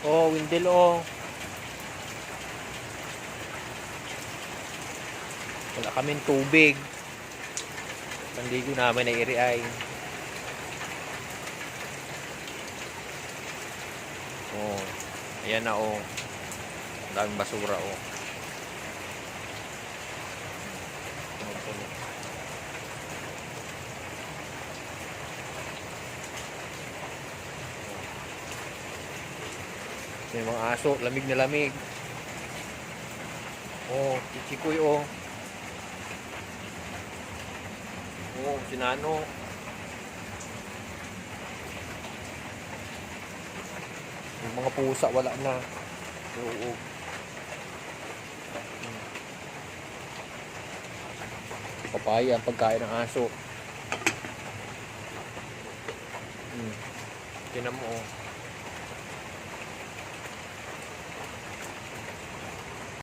Oh, windel oh. Wala kaming tubig. Pandigo namin na iri ay. Oh, ayan na oh. Ang daming basura oh. May mga aso, lamig na lamig. Oh, chichikoy oh. Oh, sinano. Yung mga pusa wala na. Oo. Papaya ang pagkain ng aso. Tinan mo oh.